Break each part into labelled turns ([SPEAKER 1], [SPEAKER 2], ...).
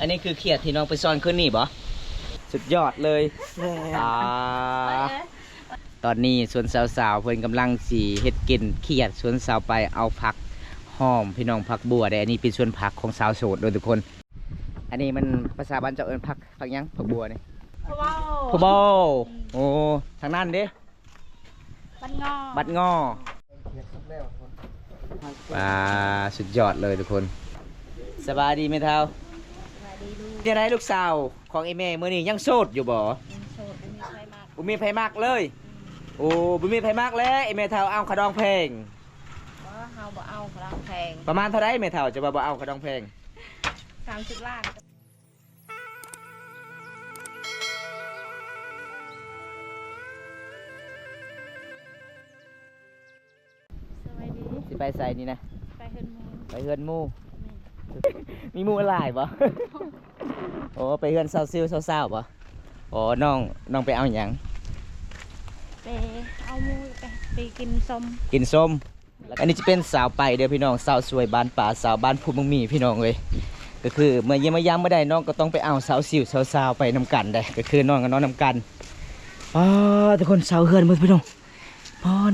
[SPEAKER 1] อันนี้คือเขียดที่น้องไปซ่อนขึ้นนี่บ่สุดยอดเลยตอนนี้ส่วนสาวๆเพิ่นกำลังสีเฮ็ดกินเขียดส่วนสาวไปเอาผักหอมพี่น้องผักบัวได้อันนี้เป็นส่วนผักของสาวโสดโดยทุกคนอันนี้มันภาษาบ้านเจ้าเอิ้นผักยังผักบัวนี่ผักบัวโอ้ทางนั้นเด้บัดงอสุดยอดเลยทุกคนสบายดีไหมเท้าจะได้ลูกสาวของไอ้แม่เมื่อนี้ยังโสดอยู่บ่บุมีไผมากเลยโอ้บุมีไผมากเลยไอ้แม่เท้าเอาขะดองเพลง
[SPEAKER 2] เฮาบ่เอาขะดองแพง
[SPEAKER 1] ประมาณเท่าไรแม่เท้าจะบ่เอาขะดองเพลง
[SPEAKER 2] 30 ล้าน
[SPEAKER 1] สิไปใส่นี่นะ
[SPEAKER 2] ไปเฮือนหมู่
[SPEAKER 1] มีหมู่หลายบ่ โอ้ไปเฮือนเศร้าบ่โอ้น้องไปเอาหยัง
[SPEAKER 2] ไปเอาหมู่ไปกิน
[SPEAKER 1] ส้มอันนี้จะเป็นสาวไปเด้อพี่น้องสาวสวยบ้านป่าสาวบ้านภูมิมีพี่น้องเลยก็คือเมื่อเยี่ยมยามไม่ได้น้องก็ต้องไปเอาสาวสิวสาวไปนำกันได้ก็คือน้องกับน้องนำกันทุกคนสาวเฮือนมือพี่น้อง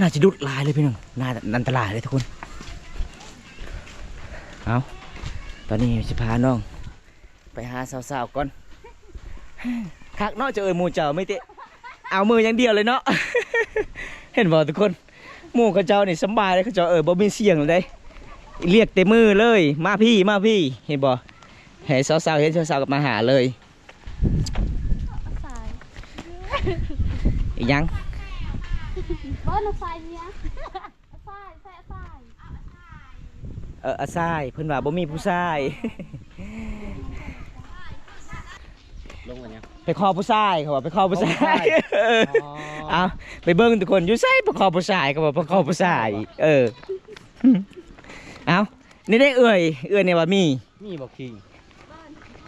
[SPEAKER 1] น่าจะดุดลายเลยพี่น้องน่าอันตรายเลยทุกคนเอาตอนนี้จะพาน้องไปหาสาวก่อนคักเนาะจะหมู่เจ้าไม่เตะเอามืออย่างเดียวเลยเนาะ เห็นบ่ทุกคนหมู่เขาเจ้านี่สบายเลยเขาเจ้าบ่มีเสียงเลยเรียกเต็มมือเลยมาพี่เห็นบ่ให้สาวเห็นสาวกับมาหาเลยอีกยัง
[SPEAKER 2] ไฟเนี่ย
[SPEAKER 1] อาซายเพิ่นว่าบ่มีผู้ชาย
[SPEAKER 3] ลงกันยัง
[SPEAKER 1] ไปคอผู้ชายเขาบอกไปคอผู้ชายเอาไปเบิ้งทุกคนอยู่ไสไปคอผู้ชายเขาบอกไปคอผู้ชายเอานี่ได้เอื่อยเนี่ยว่ามี
[SPEAKER 3] บอกคิง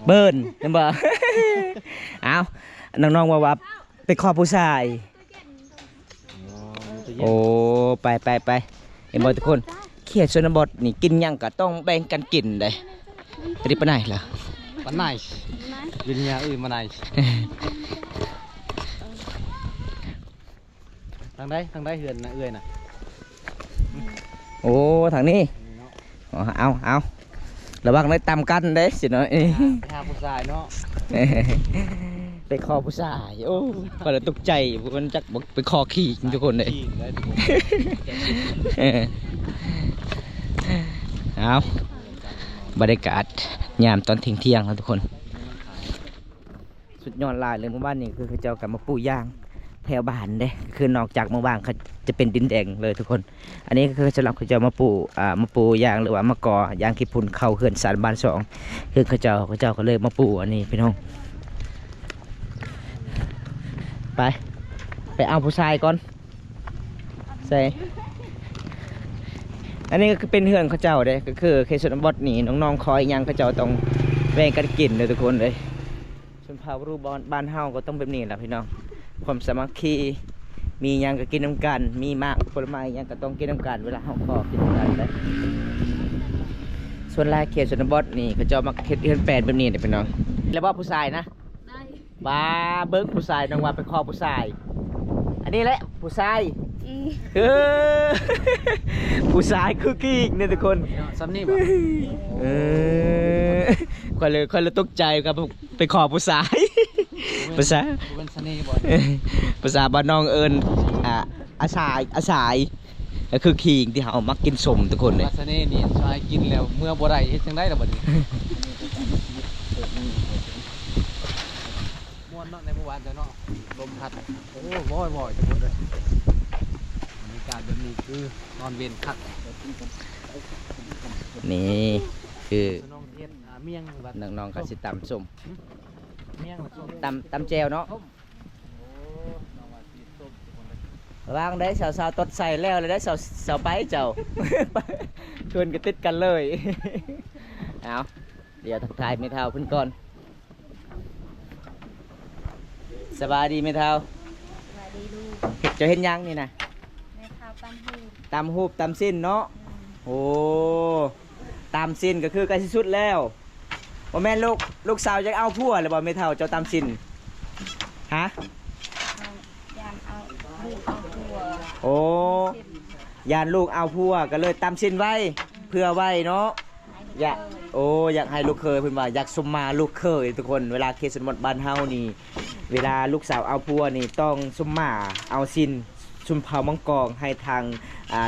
[SPEAKER 1] เบิ้ลเห็นบ่เอาน้องๆว่าไปคอผู้ชายโอ้ไปเห็นบ่ทุกคนเขียดชนบทนี่กินยังก็ต้องแบ่งกันกินเลยจะได้ไปไหนล่ะ
[SPEAKER 3] มันไหนวิญญาณมันไหนทางใดเหือนนะน่ะ
[SPEAKER 1] โอ้ทางนี้เอาระวังได้ตำกันเด้สิเนาะ
[SPEAKER 3] ไปหาผู้ชายเนาะ
[SPEAKER 1] ไปคอผู้ชายโอ้ก็เลยตกใจคนจักบอกไปคอขี้ทุกคนเลยเอาบรรยากาศยามตอนเที่ยงแล้วทุกคนสุดยอดลายเลยหมู่บ้านนี้คือเขาเจ้ากับมาปูย่างแถวบ้านเด้คือนอกจากหมู่บ้านเขาจะเป็นดินแดงเลยทุกคนอันนี้คือสำหรับเขาเจ้ามาปูย่างหรือว่ามากอย่างขี้พุ่นเข้าเขื่อนสารบ้านสองคือเขาเจ้าก็เลยมาปูอันนี้พี่น้องไปเอาผู้ชายก่อนใส่อันนี้ก็คือเป็นเฮือนเขาเจ้าเด้ก็คือเคสชนบทนี่น้องๆคอยยังเขาเจ้าต้องแบ่งกันกินเลยทุกคนเลยชนเผ่ารูบ้านเฮาก็ต้องแบบนี้แหละพี่น้องความสามัคคีมียังก็กินน้ำกันมีมากผลไม้ยังก็ต้องกินน้ำกันเวลาเฮาขอกินน้ำกันเลยส่วนแรกเขตชนบทนี่เขาเจ้ามาเขตเฮือนแปลนแบบนี้เลยพี่น้องแล้วว่าผู้ชายนะบ้าเบิ้งผู้ชายน้องว่าไปคอผู้ชายอันนี้แหละผู้ชายผู้ชายคือกิ๊กเนี่ยทุกคน
[SPEAKER 3] ซ้ำนี่บ่
[SPEAKER 1] คนเลยตกใจครับไปขอผู้ชายภาษาภาษาบ้านน้องเอิญอาสายก็คือขิงที่เขามักกินสมทุกคนเลย
[SPEAKER 3] ภาษาเน่นี่ชายกินแล้วเมื่อบ่ได้เฮ็ดจังได๋ล่ะบัดนี้ม่วนเนาะในเมื่อวานจ้ะเนาะลมพัดโอ้บ่อยทุกคนเลยบรรยากาศแบบนี้คือนอนเวียนคัก
[SPEAKER 1] นี่คือ
[SPEAKER 3] น้
[SPEAKER 1] องๆก็สิตำส้มตำแจวเนาะวางได้สาวๆตดใส่แล้วเลยได้สาวไปเจ้าชวนกันติดกันเลยเอาเดี๋ยวทักทายไม่เท่าเพิ่นก่อนสบายดีไม่เท่าจะเห็นยังนี่นะตำหูบตำสิ้นเนาะโอ้ตำสิ้นก็คือใกล้ที่สุดแล้ว บ่แม่นลูกสาวจะเอาผัวหรือบ่แม่เฒ่าเจ้าตามสินฮะ
[SPEAKER 2] เอายามเอาลูกเอาตัว
[SPEAKER 1] โอ้ยานลูกเอาผัวก็เลยตามสินไว้เพื่อไว้เนาะอยากอยากให้ลูกเคยเพิ่นว่าอยากสมมาลูกเคยทุกคนเวลาเคสสมดบ้านเฮานี่เวลาลูกสาวเอาผัวนี่ต้องสมมาเอาสินชุมเผามังกรให้ทาง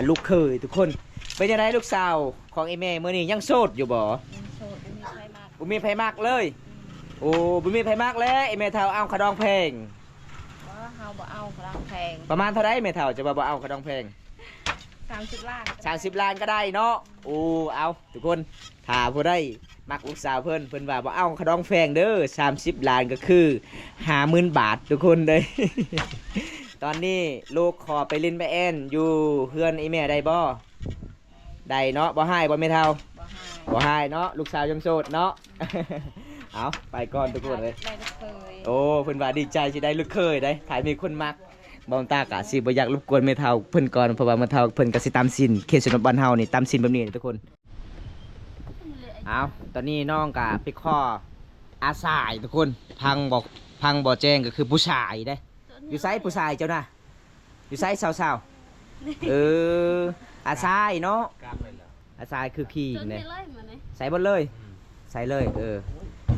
[SPEAKER 1] ลูกเคยทุกคนเป็นยังไงลูกสาวของไอ้แม่มื้อนี้ยังโสดอยู่บ่
[SPEAKER 2] ยังโสดไม่มีใครมาก
[SPEAKER 1] บ่มีไผมากเลยโอ้บ่มีไผมากเลยไอ้แม่เฒ่าเอาขะดองแพง
[SPEAKER 2] เพราะเฮาบ่เอากำลังแพง
[SPEAKER 1] ประมาณเท่าไรแม่เฒ่าจะบ่เอาขะดองแพง
[SPEAKER 2] 30 ล้าน
[SPEAKER 1] 30 ล้านก็ได้เนาะโอ้เอาทุกคนถ้าผู้ใดมักลูกสาวเพิ่นว่าบ่เอาขะดองแพงเด้อ30 ล้านก็คือ 50,000 บาททุกคนเลย ตอนนี้ลูกขอไปลินไปแอนอยู่เฮือนไอ้แม่ได้บ่ได้เนาะบ่ให้บ่แม่เฒ่า
[SPEAKER 2] บ่ให้
[SPEAKER 1] บ่ให้เนาะลูกสาวยังโสดเนาะ เอาไปก่อนทุกคนเลย
[SPEAKER 2] ได้ลูกเคย
[SPEAKER 1] โอ้เพิ่นว่าดีใจสิได้ลูกเคยได้ถ่ายมีคนมักบ่ตากะสิบ่อยากรบกวนแม่เฒ่าเพิ่นก่อนเพราะว่าแม่เฒ่าเพิ่นก็สิตามศีลเขตชนบทบ้านเฮานี่ตามศีลแบบนี้ทุกคนเอาตอนนี้น้องก็ไปขออาสายทุกคนพังบ่แจ้งก็คือผู้ชายเด้อยู่ไสผู้ชายเจ้าน่ะอยู่ไสสาวๆเอออาสายเนาะ
[SPEAKER 3] กลางเลยเหรอ
[SPEAKER 1] อาสายคือขี่
[SPEAKER 2] จน
[SPEAKER 1] เนี่
[SPEAKER 2] ได้
[SPEAKER 1] ย
[SPEAKER 2] เลยมาเนี่ย
[SPEAKER 1] ใส่เบดเลยใส่เลย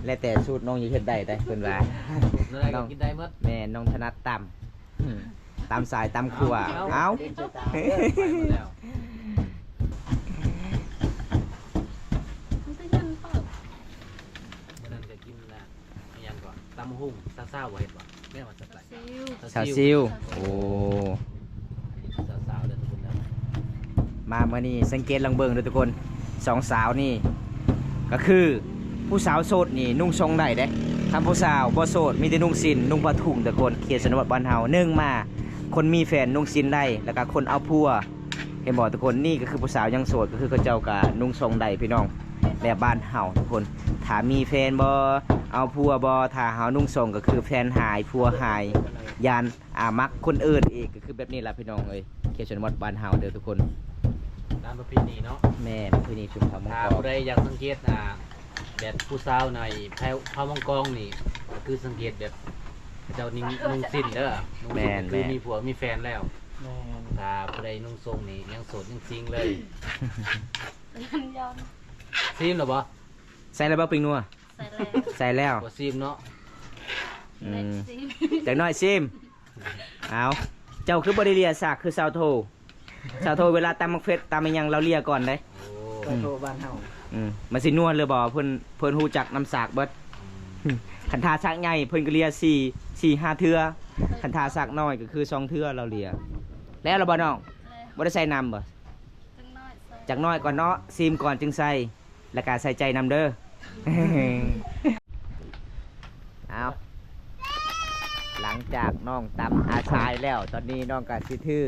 [SPEAKER 1] แล้วแต่สูตรน้องอยู่เฮ็ดได้แต่เพิ่นว่า
[SPEAKER 3] อะไรก็กินได้หมด
[SPEAKER 1] แม่น้องถนัดตำสายตำครัวเอา
[SPEAKER 3] ไปหมดแล้ว
[SPEAKER 2] มันเป็นเงินเปิด
[SPEAKER 3] วันนั้นจะกินนะอิหยังก่อนตำหุ่งซาซ่าไว้เห็นบ่แม่ว่าจะไป
[SPEAKER 2] ซิว
[SPEAKER 1] สาวซิวโอ้
[SPEAKER 3] สาวๆเด้อทุกคนนะ
[SPEAKER 1] มาเมื่อนี้สังเกตลังเบิงเลยทุกคนสองสาวนี่ก็คือผู้สาวโสดนี่นุ่งทรงได้เด้ทำผู้สาวบ่โสดมีแต่นุ่งสินนุ่งผ้าถุงทุกคนเขตชนบทบ้านเฮาหนึ่งมาคนมีแฟนนุ่งสินได้แล้วก็คนเอาผัวเห็นบ่ทุกคนนี่ก็คือผู้สาวยังโสดก็คือเขาเจ้าก็นุ่งทรงได้พี่น้องแบบบ้านเฮาทุกคนถ้ามีแฟนบ่เอาผัวบ่ถ้าเฮานุ่งทรงก็คือแฟนหายผัวหายยานมักคนอื่นอีกก็คือแบบนี้ล่ะพี่น้องเอ้ยเขตชนบทบ้านเฮาเด้อทุกคน
[SPEAKER 3] ตามประเพณีเนาะ
[SPEAKER 1] แม่คือนี่ชุมพรมัง
[SPEAKER 3] ถ้าก
[SPEAKER 1] ร
[SPEAKER 3] ผู้ใดอยากสังเกตแบบผู้สาวในแพรมังกรนี่ก็คือสังเกตแบบเจ้านิ่งนุ่งสิ้นเด้อนุ่งสิ้นคือมีผัวมีแฟนแล้วถ้าผู้ใดนุ่งทรงนี่ยังโสดยังซิงเลย
[SPEAKER 2] ยันยอน
[SPEAKER 3] ซิมหรอบ่
[SPEAKER 1] ใส่แล้วบ่ปิงนัว
[SPEAKER 2] ใส่แล้ว
[SPEAKER 1] ใส่แล้ว
[SPEAKER 3] บ่ซิมเนาะ
[SPEAKER 1] อื
[SPEAKER 2] เล็ก
[SPEAKER 1] ม
[SPEAKER 2] ซิ
[SPEAKER 1] จากน้อยซิมเอาเจ้าคือบริเลียสากคือสาวโทสาวโทเวลาตำมักเฟสตำมันยังเราเลียก่อนได้
[SPEAKER 3] โอ้
[SPEAKER 1] โทบ้านเฮามันสินวลเลยบ่เพิ่นฮู้จักน้ำสากเบิดคันทาสากใหญ่เพิ่นก็เลีย4 5เทื่อคันทาสากน้อยก็คือ2เทื่อเราเลียแล้วเราบ่น้องบ่ได้ใส่น้ำบ่
[SPEAKER 2] จังน้อยใส่
[SPEAKER 1] จากน้อยก่อนเนาะซิมก่อนจึงใส่แล้วก็ใส่ใจนำเด้อ เอาหลังจากน้องตำอาชายแล้ว ตอนนี้น้องก็สิถือ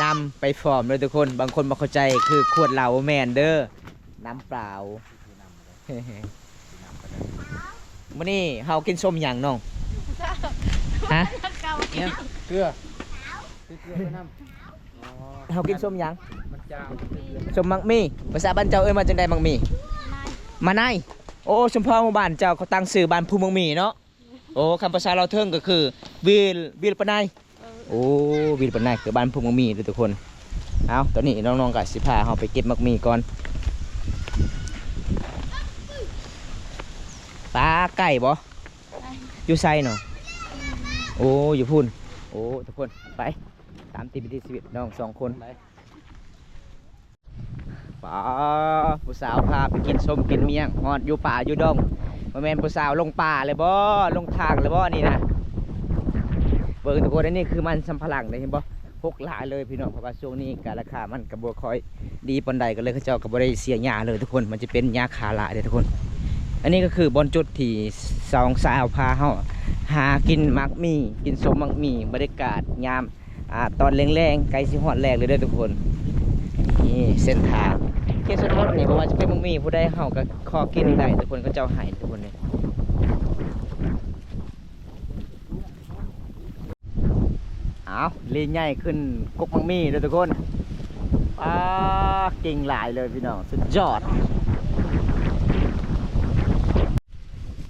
[SPEAKER 1] นำไปฟอร์มเลยทุกคนบางคนบ่เข้าใจคือขวดเหล้าแมนเด้อน้ำเปล่า มื้อนี้เฮากินส้มหยังน้องฮะ
[SPEAKER 2] เก่า
[SPEAKER 3] เนี่ยเกลือไปน้ำ
[SPEAKER 1] เฮากินส้มหยัง
[SPEAKER 3] มันจาง
[SPEAKER 1] ส้มมักมีภาษาบ้านเจ้าเอ้ยมาจังได๋มักมี
[SPEAKER 2] นาย
[SPEAKER 1] มาในโอ้ชุมพรหมู่บ้านเจ้าเขาตั้งชื่อบ้านภูเมืองมีเนาะโอ้คำภาษาเราเทิงก็คือวิลปะไนโอ้วิลปะไนคือบ้านภูเมืองมีเด้อทุกคนเอาตอนนี้น้องๆก็สิพาเฮาไปเก็บมักมีก่อนปลาไก่บ่อยู่ไสเนาะโอ้อยู่พุ่นโอ้ทุกคนไปตามติดวิถีชีวิตน้องสองคน
[SPEAKER 3] ไหน
[SPEAKER 1] ป๋าผู้สาวพาไปกินส้มกินเมี่ยงฮอดอยู่ป่าอยู่ดงบ่แม่นผู้สาวลงป่าเลยบ่ลงทางเลยบ่นี่นะเบิ่งทุกคนอันนี้คือมันสำปะหลังเลยเห็นบ่พกหลายเลยพี่น้องเพราะว่าช่วงนี้ก็ราคามันก็บ่ค่อยดีปานใดก็เลยเขาเจ้าก็บ่ได้เสียหญ้าเลยทุกคนมันจะเป็นหญ้าคาหลายเด้อทุกคน อันนี้ก็คือบอนจุดที่สองสาวพาเฮาหากินมักมีกินส้มมักมีบรรยากาศยามตอนแรงๆใกล้สิฮอดแรงเลยเด้อทุกคนนี่เส้นทางเขตชนบทนี่บ่ว่าจะเป็นมักมีผู้ใดเฮาก็ขอกินได้ทุกคนก็เจ้าให้ทุกคนนี่เอาลีนใหญ่ขึ้นกกมักมีเด้อทุกคนเก่งหลายเลยพี่น้องสุดยอด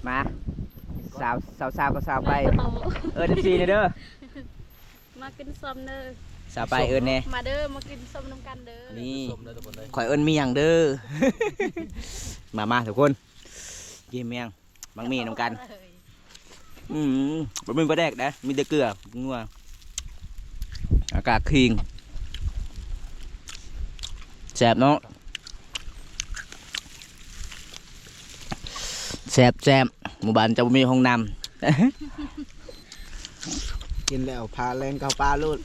[SPEAKER 1] มาสาวก็สาวไปเอิญซีเด้อ
[SPEAKER 2] มากินส้มเด้อ
[SPEAKER 1] สาวไปเอิญแน่
[SPEAKER 2] มาเด้อมากินส้มน้ำกันเด้อ
[SPEAKER 1] นี่
[SPEAKER 3] สมเลยทุกคนเลย
[SPEAKER 1] ข่อยเอิญมีอย่างเด้อ มาทุกคนกินเมียงบางมีน้ำกันบะหมี่ปลาแดกนะมีแต่เกลืองัวอากาศคิงแซ่บเนาะแซ่บหมู่บ้านจะบ่มีห้องน้ำ
[SPEAKER 4] กินแล้วพาแรงเกาปลาลูด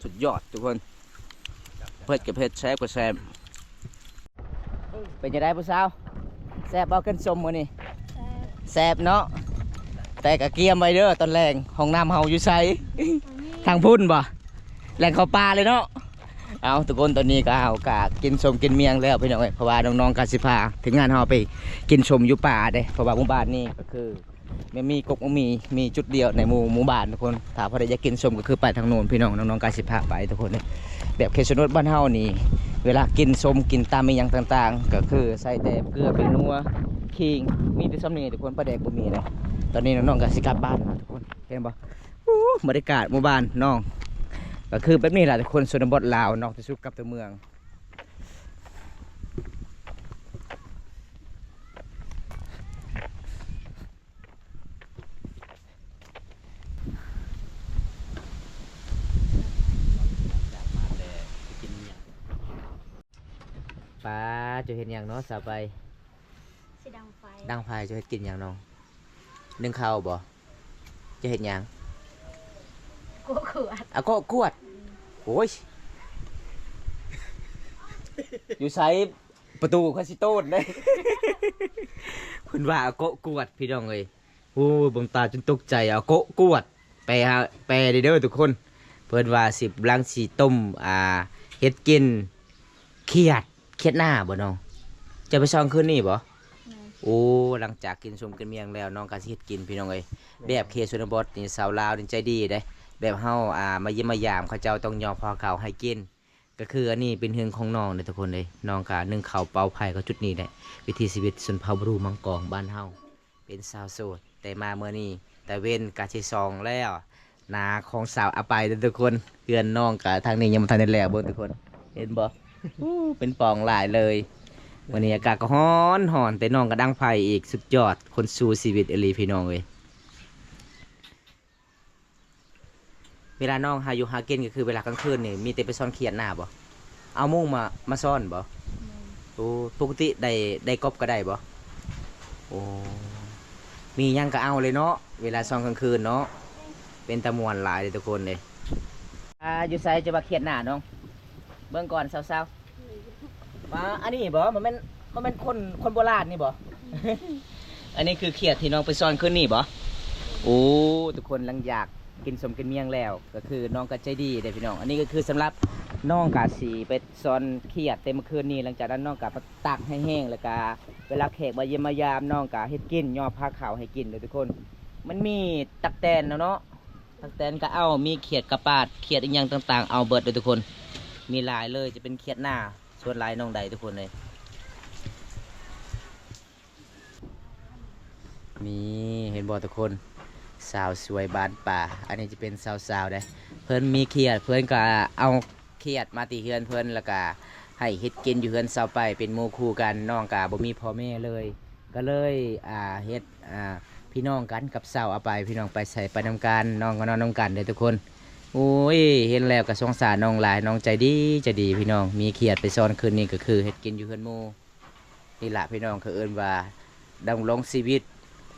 [SPEAKER 1] สุดยอดทุกคนเผ็ดกับเผ็ดแซ่บกับแซ่บเป็นยังไงผู้สาวแซ่บเอาขึ้นชมมื้อนี้แซ่บเนาะแต่กะเกียมไว้เด้อตอนแรงห้องน้ำเฮาอยู่ไส ทางพุ่นบ่แหล่งเขาปลาเลยเนาะเอาทุกคนตอนนี้ก็เอากะกินชมกินเมียงแล้วพี่น้องเอ้ยเพราะว่าน้องๆกาสิพาถึงงานเฮาไปกินชมอยู่ป่าเด้เพราะว่าหมู่บ้านนี้ก็คือไม่มีกกมีจุดเดียวในหมู่บ้านทุกคนถ้าพอได้อยากกินชมก็คือไปทางโน้นพี่น้องน้องๆกาสิพาไปทุกคนเลยแบบเคสนุดบ้านเฮานี่เวลากินชมกินตามมีหยังต่างๆ ก็คือใส่แต่เกลือเป็นนัวขิงมีแต่ซ้ำนี่ทุกคนปลาแดกบ่มีเลยตอนนี้น้องๆกาสิกลับบ้านนะทุกคนเห็นบ่บรรยากาศหมู่บ้านน้องก็คือแบบนี้แหละทุกคนชนบทลาวนอกที่สุดกับตัวเมืองป้าจะเห็นอย่างเนาะสาวไป
[SPEAKER 2] สิดังไฟ
[SPEAKER 1] ดังไฟจะเห็นกินอย่างน้องนึ่งข้าวบ่จะเห็นอย่าง
[SPEAKER 2] กลัวขวด
[SPEAKER 1] อ่ะก็กวดโอ้ยอยู่ใช้ประตูคาสิโต้นเลย คุณว่าเอาโกะกวดพี่น้องเลยโอ้ยบงตาจนตกใจเอาโกะกวดแปลเด้อทุกคนเพิ่นว่า10ลังสีต้มเฮ็ดกินเครียดหน้าบ่น้องจะไปซ่องคืนนี้บ่โอ้หลังจากกินชมกันเมียงแล้วน้องก็สิเฮ็ดกินพี่น้องเอ้ยแบบเคชนบทนี่สาวลาวนี่ใจดีเด้แบบเฮามาเยี่ยมมายามเขาเจ้าต้องยอมพอเขาให้กินก็คืออันนี้เป็นเฮืองของน้องเด้อทุกคนเลยน้องก็นึ่งข้าวเป่าไผ่ก็จุดนี้แหละวิถีชีวิตชนเผ่าบรูมังกรบ้านเฮาเป็นสาวโสดแต่มาเมื่อนี้แต่เว้นกะสิซองแล้วนาของสาวเอาไปเด้อทุกคนเพื่อนน้องก็ทางนี้ยังบ่ทันได้แล้วเบิ่งทุกคนเห็นบ่ เป็นปองหลายเลยวันนี้อากาศก็ร้อนแต่น้องก็ดังไฟอีกสุดยอดคนสู้ชีวิตเอลีพี่น้องเลยเวลาน้องหาอยู่หากินก็คือเวลากลางคืนนี่มีแต่ไปซ่อนเขียดหน้าบ่เอามุ้งมาซ่อนบ่โอ้ปกติได้กบก็ได้บ่โอ้มีหยังก็เอาเลยเนาะเวลาซ่อนกลางคืนเนาะเป็นตะมวนหลายเลยทุกคนเลยอยู่ไสจะมาเขียดหน้าน้องเบิ่งก่อนสาวๆมาอันนี้บ่มันเป็นคนโบราณนี่บ่ อันนี้คือเขียดที่น้องไปซ่อนขึ้นนี่บ่โอ้ทุกคนหลังอยากกินสมกินเมียงแล้วก็คือน้องก็ใจดีเด้พี่น้องอันนี้ก็คือสำหรับน้องกาสีไปซ่อนเขียดเต็มคืนนี้หลังจากนั้นน้องก็มาตักให้แห้งแล้วก็เวลาแขกมาเยี่ยมมายามน้องก็เฮ็ดกินย่อผ้าขาวให้กินเลยทุกคนมันมีตักแตนเนาะตักแตนก็เอามีเขียดกระปาดเขียดอีกอย่างต่างๆเอาเบิดเลยทุกคนมีลายเลยจะเป็นเขียดหน้าส่วนลายน้องใดทุกคนเลยนี่เห็นบ่ทุกคนสาวสวยบานป่าอันนี้จะเป็นสาวๆได้เพิ่นมีเขียดเพิ่นก็เอาเขียดมาตีเฮือนเพิ่นแล้วก็ให้เฮ็ดกินอยู่เฮือนสาวไปเป็นหมู่คู่กันน้องก็บ่มีพ่อแม่เลยก็เลยเฮ็ดพี่น้องกันกับสาวเอาไปพี่น้องไปใส่ไปนำกันน้องก็นอนนำกันเลยทุกคนโอ้ยเห็นแล้วก็สงสารน้องหลายน้องใจดีพี่น้องมีเขียดไปซ่อนคืนนี้ก็คือเฮ็ดกินอยู่เฮือนหมู่นี่ล่ะพี่น้องเขาเอิ้นว่าดำรงชีวิต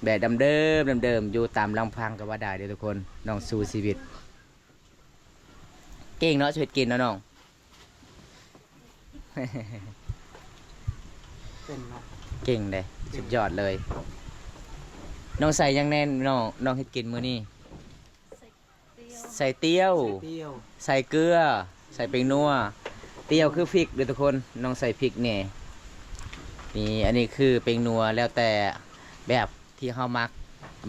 [SPEAKER 1] แบบเดิมอยู่ตามลำพังก็ว่าได้เด้อทุกคนน้องสู้ชีวิตเก่งเนาะชีวิตกินเนาะน้อง
[SPEAKER 4] เป็นเนาะ
[SPEAKER 1] เก่งเลยสุดยอดเลยน้องใส่ยังแน่นน้องเฮ็ดกินมื้อนี้ใส่เตี้ยว
[SPEAKER 4] เตี้ยว
[SPEAKER 1] ใส่เกลือใส่เป็นนัวเตี้ยวคือพริกเด้อทุกคนน้องใส่พริกเนี่ยนี่อันนี้คือเป็นนัวแล้วแต่แบบที่เขา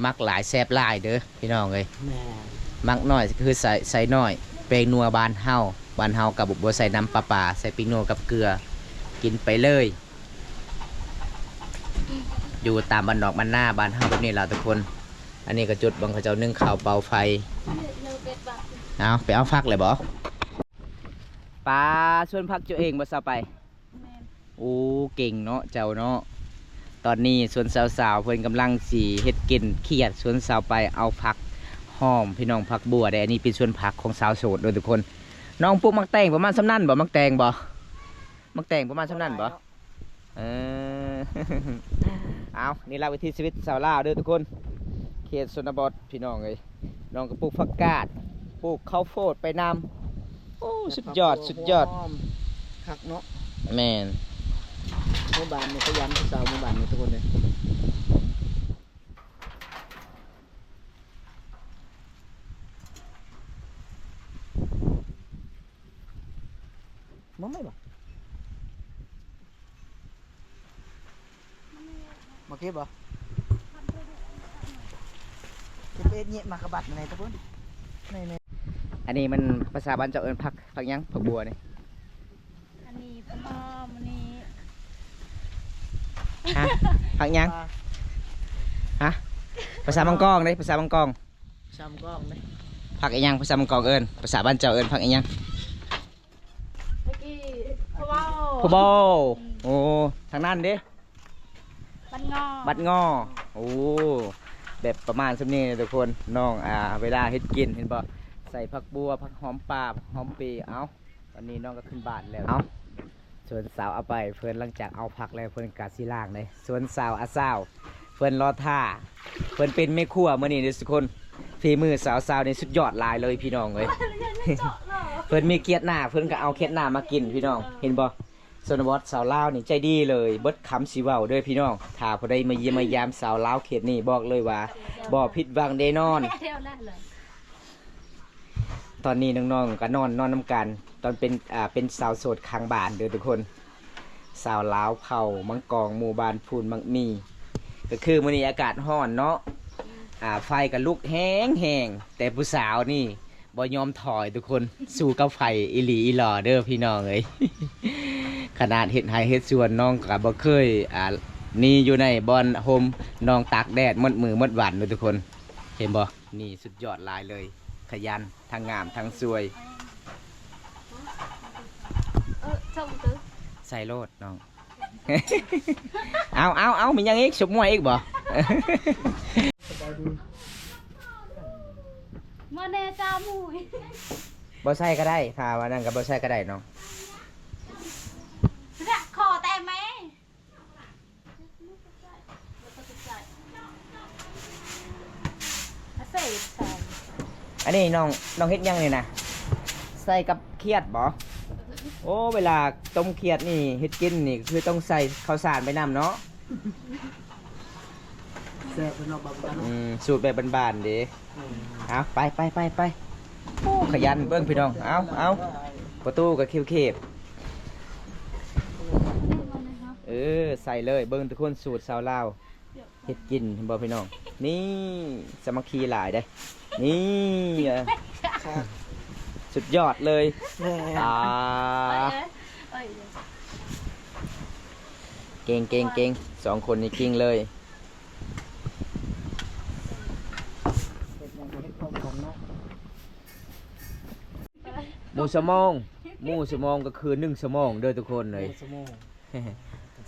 [SPEAKER 1] มักหลายแซ่บหลายเด้อพี่น้องเลย
[SPEAKER 4] แม่
[SPEAKER 1] มักน้อยคือใส่น้อยเป็นนัวบ้านเฮากับบุบใส่น้ำปลาใส่ปิ้งนัวกับเกลือ กินไปเลย อยู่ตามบ้านนอกบ้านหน้าบ้านเฮาแบบนี้ล่ะทุกคน อันนี้ก็จุดบังเขาเจ้านึ่งข้าวเป่าไฟเอาไปเอาฟักเลยบ่ปลาชวนพักเจ้าเองบ่ซาไปโอ้เก่งเนาะเจ้าเนาะตอนนี้สวนสาวๆเพิ่นกำลังสีเฮ็ดกินเครียดสวนสาวไปเอาผักหอมพี่น้องผักบัวได้อันนี้เป็นส่วนผักของสาวโสดโดยทุกคนน้องปลูกมักแตงประมาณสำนั่นบ่มักแตงบ่มักแตงประมาณสำนั่นบ่เออ เอานี่ละวิธีชีวิตสาวลาวเด้อทุกคนเขตชนบทพี่น้องเลยน้องก็ปลูกผักกาดปลูกข้าวโพดไปนำโอ้สุดยอดสุดยอด
[SPEAKER 4] คักเนาะ
[SPEAKER 1] แม่น
[SPEAKER 4] หมู่บ้านนี่ขยันผู้สาวหมู่บ้านนี่ทุกคนเลยมองไม่บ่มาเก็บบ่จะเป็นเงี้ยมากระบัดในทุกคนใน
[SPEAKER 1] อันนี้มันภาษาบ้านเจ้าเอิ้นผักหยังผักบัวนี่
[SPEAKER 2] อันนี้พมอมอันนี้
[SPEAKER 1] ฮะผักหยังฮะภาษาบางกองเด้ภาษาบางกอง
[SPEAKER 4] ซ้ำกล้องไหม
[SPEAKER 1] ผักอีหยังภาษาบางกองเอิ้นภาษาบ้านเจ้าเอิ้นผักอีหยัง
[SPEAKER 2] เมื่อกี้พมอ
[SPEAKER 1] ผักบัวโอ้ทางนั้นเด้
[SPEAKER 2] บัดงอ
[SPEAKER 1] บัดงอโอ้แบบประมาณสำนี้ทุกคนน้องเวลาเฮ็ดกินเห็นบ่ใส่ผักบัวผักหอมป่าผักหอมปีเอาตอนนี้น้องก็ขึ้นบ้านแล้วเอาส่วนสาวเอาไปเพื่อนหลังจากเอาผักแล้วเพื่อนกาสิล่างเลยส่วนสาวอาสาวเพื่อนรอท่าเพื่อนเป็นแม่ครัวมื้อนี้เด้อทุกคนฝีมือสาวๆนี่สุดยอดหลายเลยพี่น้องเอ้ย เพื่อนมีเกียรติหน้าเพื่อนก็เอาเกียรติหน้ามากินพี่น้องเห็นบ่สนบทสาวลาวนี่ใจดีเลยเบิดคำสิเว้าเด้อพี่น้องถ้าผู้ใดมาเยี่ยมมายามสาวลาวเขตนี้บอกเลยว่าบ่ผิดหวังแน่นอน
[SPEAKER 2] เที่ยวแรกเลย
[SPEAKER 1] ตอนนี้น้องๆก็นอนน้ำกันตอนเป็นสาวโสดข้างบ้านเด้อทุกคนสาวลาวเผามังกองหมู่บ้านพูนมังมีก็คือมื้อนี้อากาศร้อนเนาะไฟก็ลุกแห้งแต่ผู้สาวนี่บ่ยอมถอยทุกคนสู้กับไฟอีหลีอีหล่อเด้อพี่น้องเอ้ย ขนาดเฮ็ดไห้เฮ็ดสวนน้องก็บ่เคยนี่อยู่ในบอนโฮมน้องตากแดดหมดมือหมดวันเด้อทุกคนเห็นบ่นี่สุดยอดหลายเลยขยันทั้งงามทั้งสวย
[SPEAKER 2] ชมตื้อ
[SPEAKER 1] ใส่โลดน้อง เอามีหยังอีกสุกมวยอีกบ่
[SPEAKER 2] เมื่อแน่จ้าหมู
[SPEAKER 1] บ่ใส่ก็ได้ถ้าว่านั่นก็บ่ใส่ก็ได้น้อง
[SPEAKER 2] เนี่ยขอแต่ไหมเสร็จใส่
[SPEAKER 1] อันนี้น้องเฮ็ดหยังนี่นะใส่กับเขียดบ่โอ้เวลาต้มเขียดนี่เฮ็ดกินนี่คือต้องใส่ข้าวสารไปนำเนาะ
[SPEAKER 4] แซ่บเป็นเราแบบนั้นเนาะ
[SPEAKER 1] สูตรแบบบ้านๆเด้เอาไปโอ้ขยันเบิ่งพี่น้องเอาประตูก็เข็บใส่เลยเบิ่งทุกคนสูตรสาวลาวเฮ็ดกินเห็นบ่พี่น้องนี่สามัคคีหลายเด้นี่สุดยอดเลย
[SPEAKER 4] แม่
[SPEAKER 2] เอ้ย
[SPEAKER 1] เก่งสองคนนี่กิ้งเลย
[SPEAKER 4] เฮ็ดหยังก็เฮ็ดพร้อมกันเนาะ
[SPEAKER 1] หมูสมองก็คือ1ชั่วโมงเด้อทุกคนเลย
[SPEAKER 4] สมอง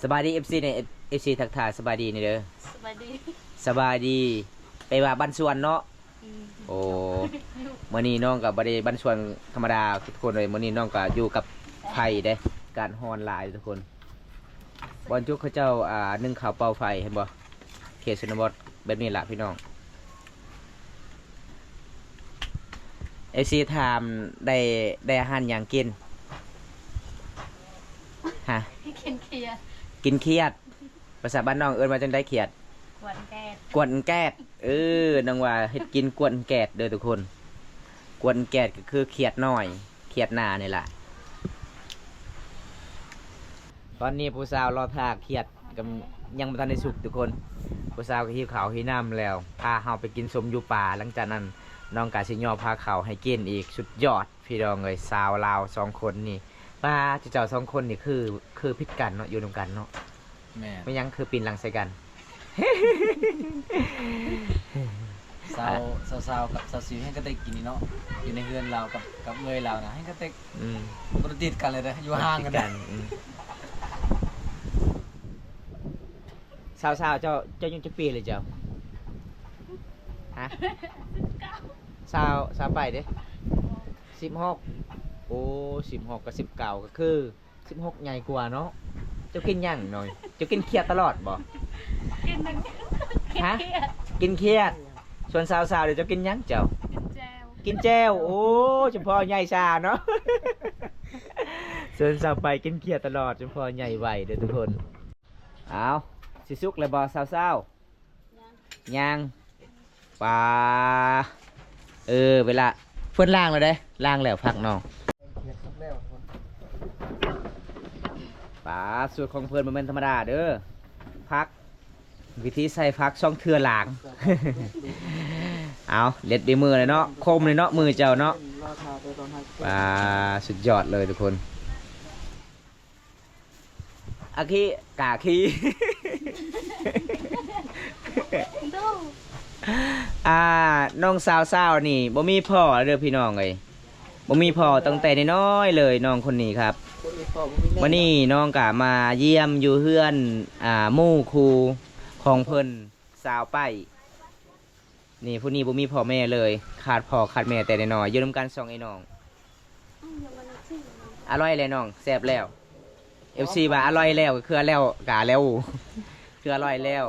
[SPEAKER 1] สบายดี FC เนี่ย FC ทักทายสบายดีนี่เด้อ
[SPEAKER 2] สบายดี
[SPEAKER 1] สบายดีไปว่าบ้านสวนเนาะโอ้มื้อนี้น้องก็บ่ได้บ้านสวนธรรมดาทุกคนเลยมื้อนี้น้องก็อยู่กับไฟเด้การฮอนหลายทุกคนบอลจุกเขาเจ้านึ่งข้าวเป่าไฟเห็นบ่เขตชนบทแบบนี้ล่ะพี่น้อง FC ถามได้อาหารหยังกินฮะ
[SPEAKER 2] กินเคียร์
[SPEAKER 1] กินเครียดภาษาบ้านน้องเอิ้นว่าจังได้เครียด
[SPEAKER 2] หวานแกด
[SPEAKER 1] กวนแกดน้องว่าเฮ็ดกินกวนแกดเด้อทุกคนกวนแกดก็คือเครียดน้อยเครียดหน้านี่ล่ะตอนนี้ผู้สาวรอท่าเครียดกับยังบ่ทันได้สุกทุกคนผู้สาวก็หิวข้าวหิวน้ำแล้วพาเฮาไปกินสมอยู่ป่าหลังจากนั้นน้องกาสิย่อพาข้าวให้กินอีกสุดยอดพี่น้องเอ้ยสาวลาว2คนนี่ ป้าเจ้าสองคนนี่คือพิดกันเนาะอยู่นำกันเนาะ
[SPEAKER 3] แม่
[SPEAKER 1] ไม่ยังคือปีนหลังใส่กัน
[SPEAKER 3] สาวกับสาวสิวให้กระเตกกินนี่เนาะอยู่ในเฮือนเรากับเงยเรานะให้กระเตก
[SPEAKER 1] อืม
[SPEAKER 3] บ่ได้ติดกันเลยนะอยู่ห่างกันนะ
[SPEAKER 1] สาวๆเจ้ายังจะปีเลยเจ้าฮะสาวไปเด้16โอ้16กับ19ก็คือ16ใหญ่กว่าเนาะเจ้ากินหยังหน่อยเจ้ากินเครียดตลอดบ่
[SPEAKER 2] กินหนึ่ง
[SPEAKER 1] ฮะกินเครียดส่วนสาวๆเดี๋ยวเจ้ากินหยังเจ้า
[SPEAKER 2] กินแจว
[SPEAKER 1] กินแจ่วโอ้เฉพาะใหญ่ชาเนาะ ส่วนสาวไปกินเครียดตลอดเฉพาะใหญ่ไหวเด้อทุกคนเอาสิสุกเลยบ่สาวๆยังปลาเวลาเพิ่นล้างแล้วเด้ล้างแล้วพักน้องปลาสูตรของเพิ่นมันเป็นธรรมดาเด้อพักวิธีใส่พักช่องเทือหลาง เอาเล็ดดีมือเลยเนาะคมเลยเนาะมือเจ้าเนาะปลาสุดยอดเลยทุกคนอาคีกาคี
[SPEAKER 2] ดู
[SPEAKER 1] น้องสาวๆนี่บ่มีพ่อเด้อพี่น้องเอ้ยบ่มีพ่อตั้งแต่น้อยๆเลยน้องคนนี้ครับวันนี้น้องกะมาเยี่ยมอยู่เฮือนหมู่ครูของเพิ่นสาวไปนี่ผู้นี้บ่มีพ่อแม่เลยขาดพ่อขาดแม่แต่น้อยๆอยู่นำกันสองไอ้น้องอร่อยเลยน้องแซ่บแล้ว FC ว่าอร่อยแล้วก็คือแล้วกะแล้ว คืออร่อยแล้ว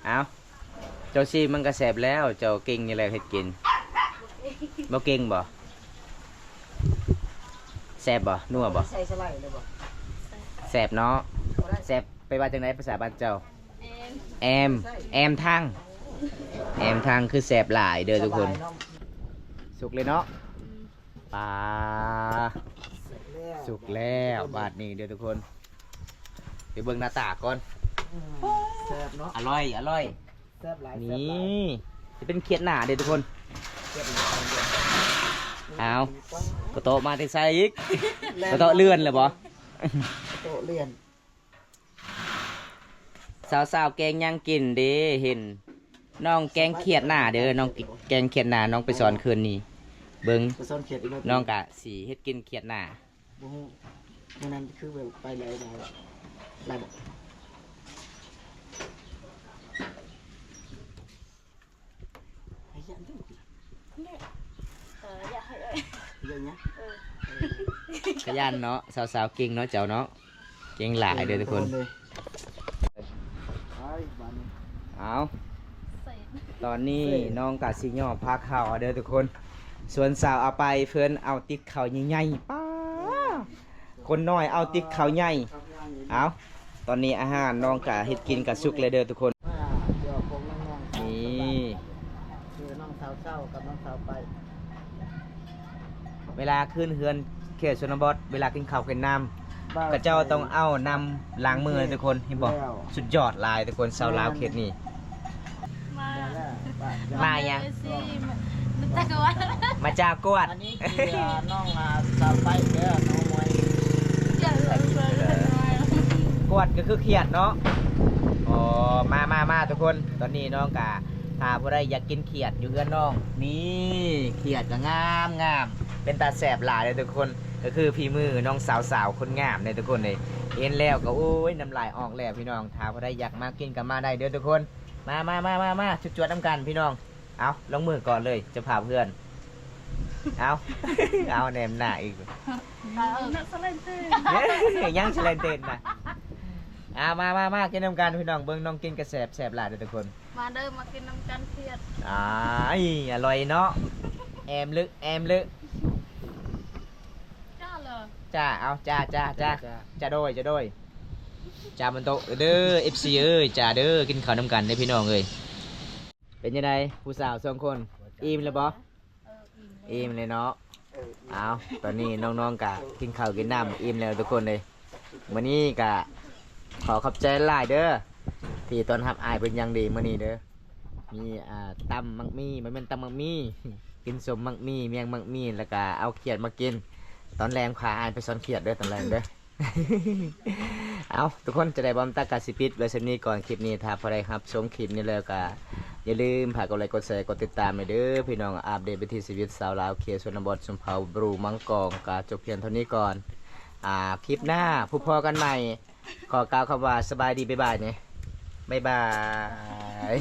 [SPEAKER 1] เอาเจ้าซีมันก็แซ่บแล้วเจ้าเก่งนี่แหละเฮ็ดกินบ่เก่งบ่แซ่บบ่นัวบ่
[SPEAKER 4] ใส่สไลด์เลยบ่
[SPEAKER 1] แซ่บเนาะแซ่บไปว่าจังไดภาษาบ้านเจ้า
[SPEAKER 2] เอ็ม
[SPEAKER 1] แอมทางคือแซ่บหลายเด้อทุกคนสุกเลยเนาะปลาสุกแล้วบาดนี้เด้อทุกคนไปเบิ่งหน้าตาก่อน
[SPEAKER 4] แซ่บเนาะ
[SPEAKER 1] อร่อย
[SPEAKER 4] แซ่บหลาย
[SPEAKER 1] นี่จะเป็นเขียดหนาเด้อทุกคนเอากระโตะมาที่ใส่อีกกระโตะเลื่อนเลยบ่
[SPEAKER 4] โตเลียน
[SPEAKER 1] สาวๆแกงยังกินเด้เห็นน้องแกงเขียดหน้าเด้อน้องแกงเขียดหน้าน้องไปสอนคืนนี้เบิ่ง
[SPEAKER 4] ไปซ่อนเขียดอีกแล้ว
[SPEAKER 1] น้องกะสีเฮ็ดกินเขียดหน้า
[SPEAKER 4] บ่ฮู้มื้อนั้นคือแบบไปเลยได้บ่ไอ้ยันดู
[SPEAKER 2] อย่าให้
[SPEAKER 4] เยอะเนี้ย
[SPEAKER 1] ขยันเนาะสาวๆเก่งเนาะเจ้าเนาะเก่งหลายเด้อทุกคน
[SPEAKER 4] ไอ้บ้านนี้
[SPEAKER 1] เอา
[SPEAKER 2] ใส่
[SPEAKER 1] ตอนนี้น้องกะสิย่อพาข้าวเด้อทุกคนส่วนสาวเอาไปเพิ่นเอาติ๊กข้าวใหญ่ๆป้าคนน้อยเอาติ๊กข้าวใหญ่เอาตอนนี้อาหารน้องกะเฮ็ดกินกะสุกเลยเด้อทุกคน
[SPEAKER 4] เดี๋ยวผมน้องๆ
[SPEAKER 1] นี่
[SPEAKER 4] คือน้องสาวเศร้ากับน้องสาวไป
[SPEAKER 1] เวลาขึ้นเฮือนเขตชนบทเวลากินข้าวกินน้ำก็เจ้าต้องเอานำล้างมือทุกคนเห็นบอกสุดยอดหลายทุกคนชาวลาวเขตนี้
[SPEAKER 2] มา
[SPEAKER 1] มายัง
[SPEAKER 2] สิมันตะกวา
[SPEAKER 1] มาจากกวด
[SPEAKER 4] อันนี้คือน้องสาวไปเด้อน้องมวย
[SPEAKER 2] อย่าเลย
[SPEAKER 1] กวดก็คือเขียดเนาะอ๋อมาทุกคนตอนนี้น้องกะถ้าผู้ใดอยากกินเขียดอยู่เฮือนน้องนี่เขียดก็งามเป็นตาแสบหลายเลยทุกคนก็คือพี่มือน้องสาวคนงามเลยทุกคนเลยเอ็นแล้วก็โอ้ยน้ำลายออกแล้วพี่น้องถ้าผู้ใดอยากมากินก็มาได้เด้อทุกคนมาจุดๆน้ำกันพี่น้องเอาลงมือก่อนเลยจะพาเพื่อนเอา เอาแนมหน้าอีก
[SPEAKER 2] นักสเลนเต้
[SPEAKER 1] ยังเฉลนเต้นนะมากินน้ำกันพี่น้องเบิ้งน้องกินกระแสบหลายเด้อทุกคน
[SPEAKER 2] มาเดิมมากินน้ำกันเครียด
[SPEAKER 1] อร่อยเนาะแอมลึก
[SPEAKER 2] จ้าเลย
[SPEAKER 1] จ้าเอาจ้าโดยจ้ามันโตเด้อ FC เอ้ยจ้าเด้อกินข้าวน้ำกันได้อพี่น้องเอ้ยเป็นยังไงผู้สาวสองคนอิ่มเลยบ่อิ่มเลยเนาะเอาตอนนี้น้องๆกะกินข้าวกินน้ำอิ่มแล้วทุกคนเลยมื้อนี้กะขอขอบใจหลายเด้อที่ตอนรับอายเป็นอย่างดีมื้อนี้เด้อมีตำมักมี่มันเป็นตำมักมี่ กินสมมักมี่เมียงมักมี่แล้วก็เอาเขียดมากิน ตอนแรงพาอายไปซ้อนเขียดเด้อตอนแรงเด้อ เอาทุกคนจะได้บอมตากาสิปิดไว้สักนี้ก่อนคลิปนี้ถ้าพอได้ครับชมคลิปนี้แล้วก็อย่าลืมฝากกดไลค์กดแชร์กดติดตามไปเด้อพี่น้องอัปเดตไปที่ชีวิตสาวลาวเขตชนบทชุมเผาบรูมังกรกาจบเพียงเท่านี้ก่อนคลิปหน้าพบพอกันใหม่ขอกล่าวคำว่าสบายดีบ๊ายบายเนี่ยบ๊ายบาย